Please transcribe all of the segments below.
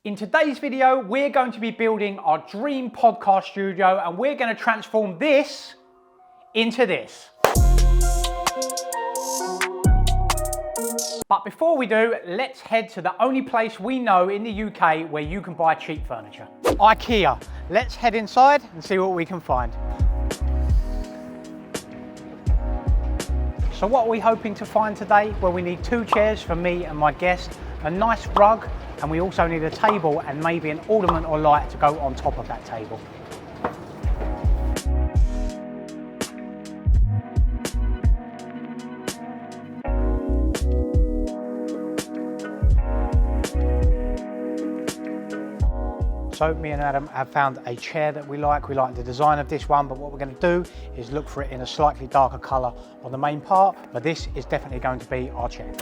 In today's video, we're going to be building our dream podcast studio and we're going to transform this into this. But before we do, let's head to the only place we know in the UK where you can buy cheap furniture. IKEA. Let's head inside and see what we can find. So what are we hoping to find today? Well, we need 2 chairs for me and my guest, a nice rug, and we also need a table and maybe an ornament or light to go on top of that table. So me and Adam have found a chair that we like. We like the design of this one, but what we're going to do is look for it in a slightly darker colour on the main part, but this is definitely going to be our chair.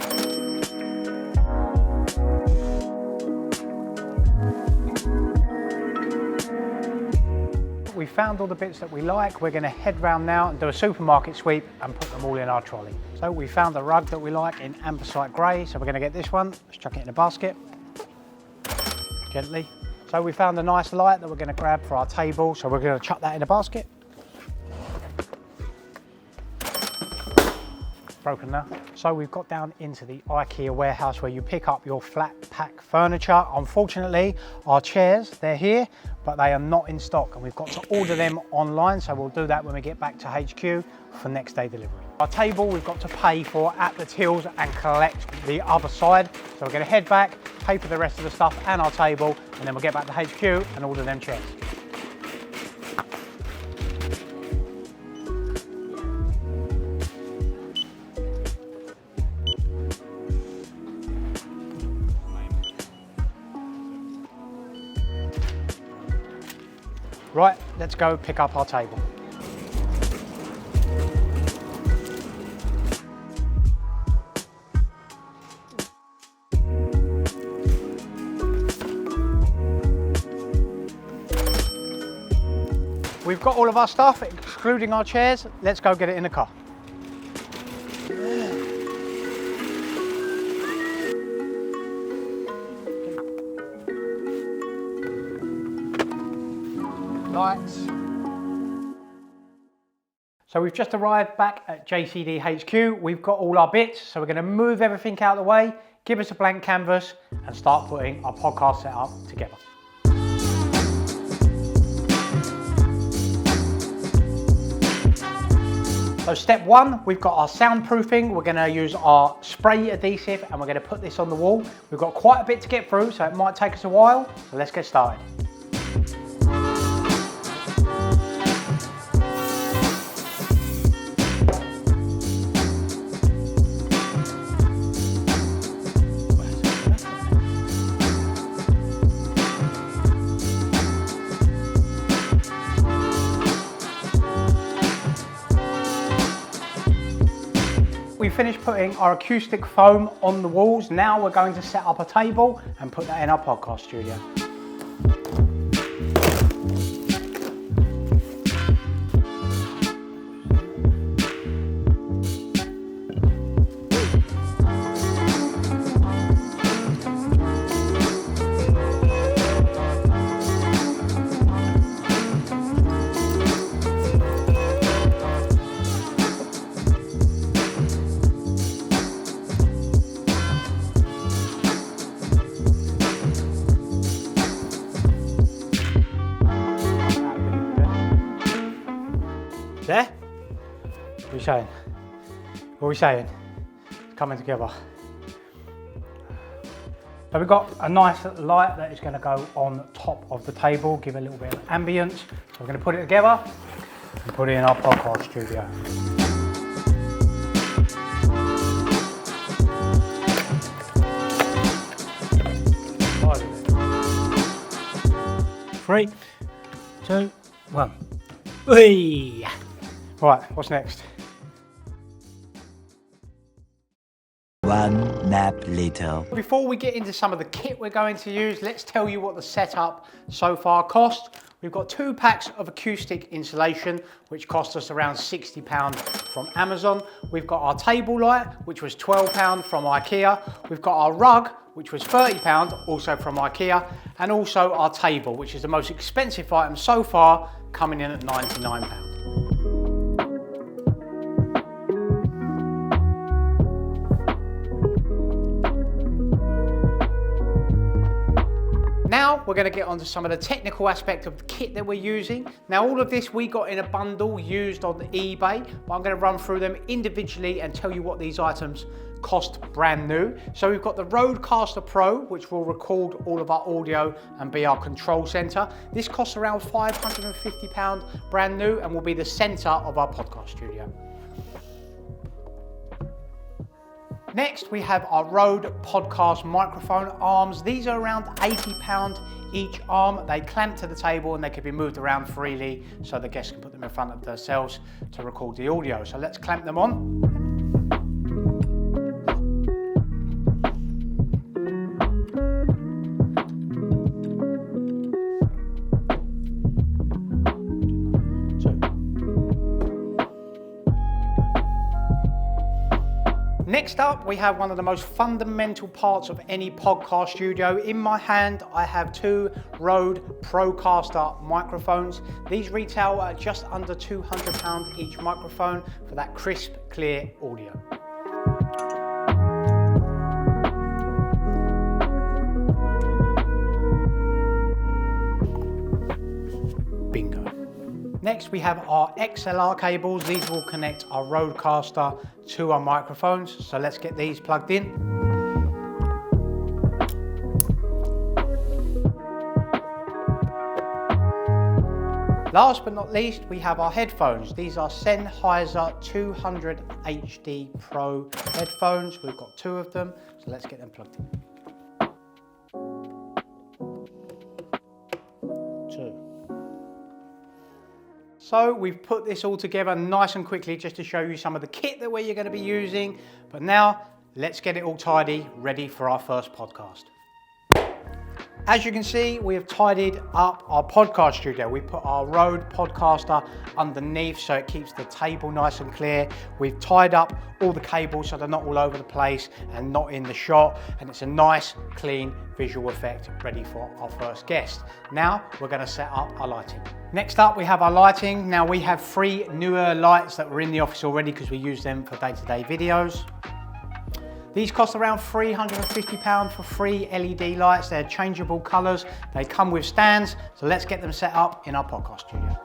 We found all the bits that we like. We're going to head round now and do a supermarket sweep and put them all in our trolley. So we found a rug that we like in anthracite grey, so we're going to get this one. Let's chuck it in a basket, gently. So we found a nice light that we're going to grab for our table, so we're going to chuck that in a basket. Broken now. So we've got down into the IKEA warehouse where you pick up your flat pack furniture. Unfortunately, our chairs, they're here, but they are not in stock and we've got to order them online, so we'll do that when we get back to HQ for next day delivery. Our table we've got to pay for at the tills and collect the other side. So we're going to head back, pay for the rest of the stuff and our table, and then we'll get back to HQ and order them chairs. Right, let's go pick up our table. We've got all of our stuff, excluding our chairs. Let's go get it in the car. Lights. So we've just arrived back at JCD HQ. We've got all our bits, so we're going to move everything out of the way, give us a blank canvas and start putting our podcast setup together. So step 1, we've got our soundproofing. We're going to use our spray adhesive and we're going to put this on the wall. We've got quite a bit to get through, so it might take us a while, so let's get started. We finished putting our acoustic foam on the walls. Now we're going to set up a table and put that in our podcast studio. There? What are you saying? What are we saying? It's coming together. So we've got a nice light that is going to go on top of the table, give it a little bit of ambience. So we're going to put it together and put it in our podcast studio. Three, 2, 1. Whee! Right, what's next? 1 nap later. Before we get into some of the kit we're going to use, let's tell you what the setup so far cost. We've got 2 packs of acoustic insulation, which cost us around £60 from Amazon. We've got our table light, which was £12 from IKEA. We've got our rug, which was £30, also from IKEA. And also our table, which is the most expensive item so far, coming in at £99. Now we're going to get onto some of the technical aspect of the kit that we're using. Now all of this we got in a bundle used on eBay, but I'm going to run through them individually and tell you what these items cost brand new. So we've got the Rodecaster Pro, which will record all of our audio and be our control center. This costs around £550 brand new and will be the center of our podcast studio. Next, we have our Rode podcast microphone arms. These are around £80 each arm. They clamp to the table and they can be moved around freely so the guests can put them in front of themselves to record the audio. So let's clamp them on. Next up, we have one of the most fundamental parts of any podcast studio. In my hand, I have 2 Rode ProCaster microphones. These retail at just under £200 each microphone for that crisp, clear audio. Bingo. Next, we have our XLR cables. These will connect our Rodecaster to our microphones. So let's get these plugged in. Last but not least, we have our headphones. These are Sennheiser 200 HD Pro headphones. We've got 2 of them. So let's get them plugged in. 2. So we've put this all together nice and quickly just to show you some of the kit that you're going to be using. But now let's get it all tidy, ready for our first podcast. As you can see, we have tidied up our podcast studio. We put our Rode Podcaster underneath so it keeps the table nice and clear. We've tied up all the cables so they're not all over the place and not in the shot. And it's a nice, clean visual effect ready for our first guest. Now we're going to set up our lighting. Next up, we have our lighting. Now we have 3 Neewer lights that were in the office already because we use them for day-to-day videos. These cost around £350 for 3 LED lights. They're changeable colours. They come with stands. So let's get them set up in our podcast studio.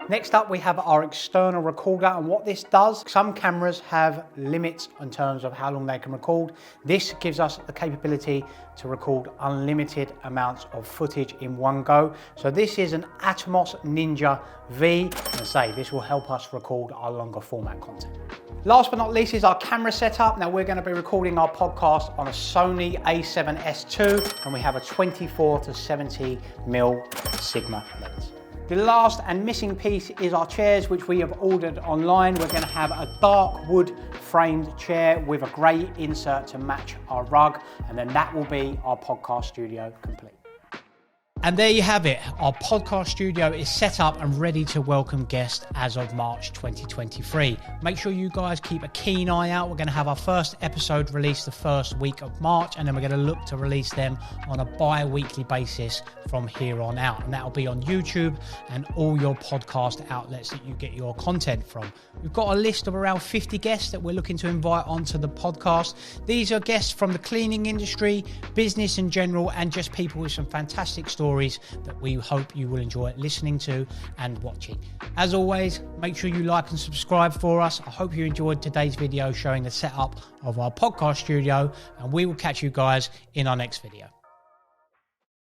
Next up, we have our external recorder, and what this does, some cameras have limits in terms of how long they can record. This gives us the capability to record unlimited amounts of footage in one go. So this is an Atomos Ninja V, and I say this will help us record our longer format content. Last but not least is our camera setup. Now we're going to be recording our podcast on a Sony a7S II, and we have a 24 to 70mm Sigma lens. The last and missing piece is our chairs, which we have ordered online. We're going to have a dark wood framed chair with a grey insert to match our rug, and then that will be our podcast studio complete. And there you have it. Our podcast studio is set up and ready to welcome guests as of March 2023. Make sure you guys keep a keen eye out. We're going to have our first episode released the first week of March, and then we're going to look to release them on a bi-weekly basis from here on out. And that'll be on YouTube and all your podcast outlets that you get your content from. We've got a list of around 50 guests that we're looking to invite onto the podcast. These are guests from the cleaning industry, business in general, and just people with some fantastic stories that we hope you will enjoy listening to and watching. As always, make sure you like and subscribe for us. I hope you enjoyed today's video showing the setup of our podcast studio, and we will catch you guys in our next video.